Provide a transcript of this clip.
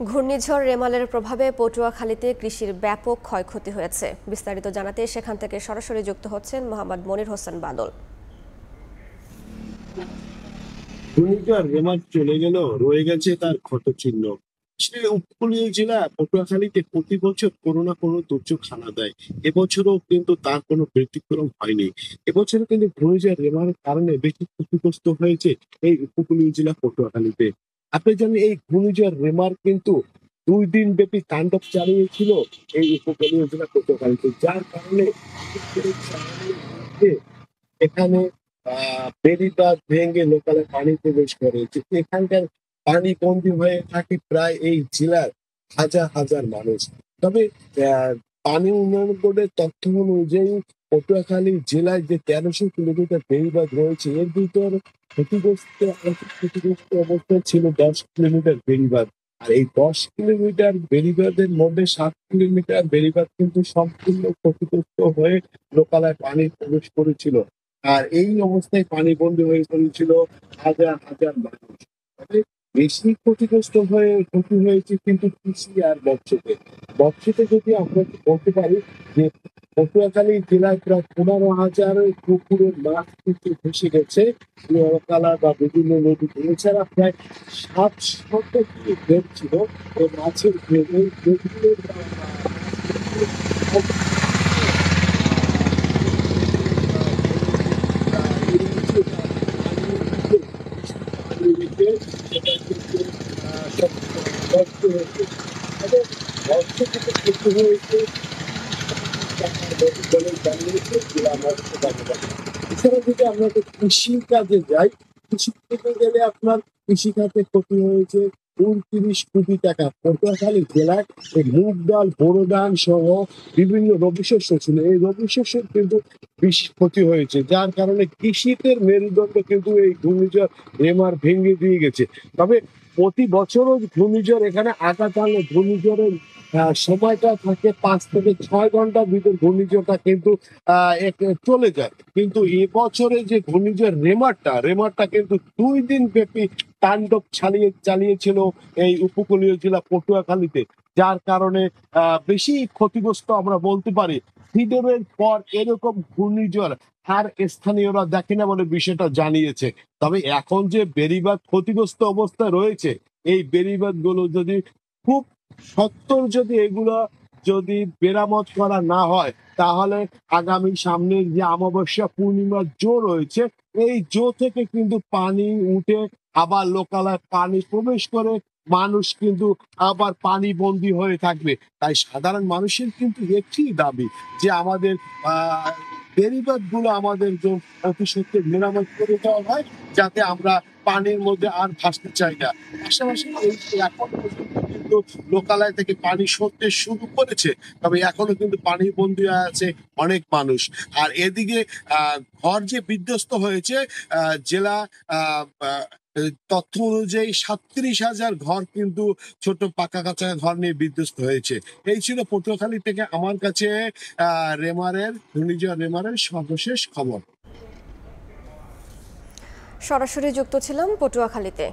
ঘূর্ণিঝড় রেমালের প্রভাবে পটুয়াখালীতে কৃষির ব্যাপক ক্ষয়ক্ষতি হয়েছে। বিস্তারিত জানাতে সেখান থেকে সরাসরি যুক্ত হচ্ছেন মোহাম্মদ মনির হোসেন বাদল। ঘূর্ণিঝড় রেমাল চলে গেল, রয়ে গেছে তার ক্ষতচিহ্ন। সে উপকূলীয় জেলা পটুয়াখালীতে প্রতি বছর কোনো না কোনো দুর্যোগ হানা দেয়। এবছরও কিন্তু তার কোনো ব্যতিক্রম হয়নি। এবছরও কিন্তু ঘূর্ণিঝড় রেমালের কারণে বেশি ক্ষতিগ্রস্ত হয়েছে এই উপকূলীয় জেলা পটুয়াখালীতে। আপনি জানেন এই ঘূর্ণিঝড় রেমার কিন্তু 2 দিন ব্যাপী তাণ্ডব চালিয়েছিল এই উপকূলীয় জেলা পটুয়াখালীতে, যার কারণে এখানে বেড়িবাঁধ ভেঙে লোকালে পানি প্রবেশ করে। এখানকার পানি বন্দী হয়ে থাকে প্রায় এই জেলার হাজার হাজার মানুষ। তবে পানি উন্নয়ন বোর্ডের তথ্য অনুযায়ী পটুয়াখালী জেলায় যে 1300 কিলোমিটার বেড়িবাঁধ রয়েছে, এর ভিতর ক্ষতিগ্রস্ত অবস্থায় ছিল 10 কিলোমিটার বেড়িবাঁধ। আর এই 10 কিলোমিটার বেড়িবাঁধের মধ্যে 7 কিলোমিটার বেড়িবাঁধ কিন্তু সম্পূর্ণ ক্ষতিগ্রস্ত হয়ে লোকালয়ে পানি প্রবেশ করেছিল। আর এই অবস্থায় পানিবন্দী হয়ে পড়েছিল হাজার হাজার মানুষ। তবে বেশি ক্ষতি হয়েছে কিন্তু কৃষি আর মৎস্যতে। মৎস্যতে যদি আমরা বলতে পারি যে পটুয়াখালী জেলায় প্রায় 15,000 পুকুরের মাছ কিন্তু ভেসে গেছে নৌকালা বা বিভিন্ন নদী। এছাড়া প্রায় 700 কি বেড ছিল এই মাছের বেড়ে, যেগুলো এছাড়া যদি আমরা কৃষি কাজে যাই, কৃষি কাজে গেলে আপনার কৃষিখাতে ক্ষতি হয়েছে 29 কোটি টাকা। পটুয়াখালী জেলায় এই মুগ ডাল, বোরো ধান সহ বিভিন্ন রবি শস্য ছিল, এই রবি শস্য কিন্তু বেশি ক্ষতি হয়েছে, যার কারণে কৃষিতে মেরুদণ্ড কিন্তু এই ঘূর্ণিঝড় রেমার ভেঙে দিয়ে গেছে। তবে প্রতি বছরও ঘূর্ণিঝড় এখানে আঘাত আনলে ঘূর্ণিঝড়ের সময়টা থাকে 5 থেকে 6 ঘন্টার ভিতর ঘূর্ণিঝড়টা কিন্তু চলে যায়। কিন্তু এবছরে যে ঘূর্ণিঝড় রেমারটা কিন্তু 2 দিন ব্যাপী তাণ্ডব চালিয়েছিল এই উপকূলীয় জেলা পটুয়াখালীতে, যার কারণে বেশি ক্ষতিগ্রস্ত আমরা বলতে পারি। ফিডরের পর এরকম ঘূর্ণিঝড় আর স্থানীয়রা দেখে না বলে বিষয়টা জানিয়েছে। তবে এখন যে বেড়িবাঁধ ক্ষতিগ্রস্ত অবস্থায় রয়েছে, এই বেড়িবাঁধ গুলো যদি খুব সত্তর যদি এগুলো যদি মেরামত করা না হয়, তাহলে আগামী সামনের যে অমাবস্যা পূর্ণিমার জো রয়েছে, এই জো থেকে কিন্তু পানি উঠে আবার লোকালয়ে পানি প্রবেশ করে মানুষ কিন্তু আবার পানি বন্দী হয়ে থাকবে। তাই সাধারণ মানুষের কিন্তু একটি দাবি যে আমাদের বেড়িবাঁধ গুলো আমাদের অতি সত্ত্বে মেরামত করে দেওয়া হয়, যাতে আমরা পানির মধ্যে আর ভাসতে চাই না। পাশাপাশি এই এখন পর্যন্ত কিন্তু লোকালয় থেকে পানি সরতে শুরু করেছে, তবে এখনো কিন্তু পানি বন্দী আছে অনেক মানুষ। আর এদিকে ঘর যে বিধ্বস্ত হয়েছে, জেলা তথ্য অনুযায়ী 37,000 ঘর কিন্তু ছোট পাকা কাঁচা ঘর নিয়ে বিধ্বস্ত হয়েছে। এই ছিল পটুয়াখালী থেকে আমার কাছে ঘূর্ণিঝড় রেমারের সর্বশেষ খবর। সরাসরি যুক্ত ছিলাম পটুয়াখালীতে।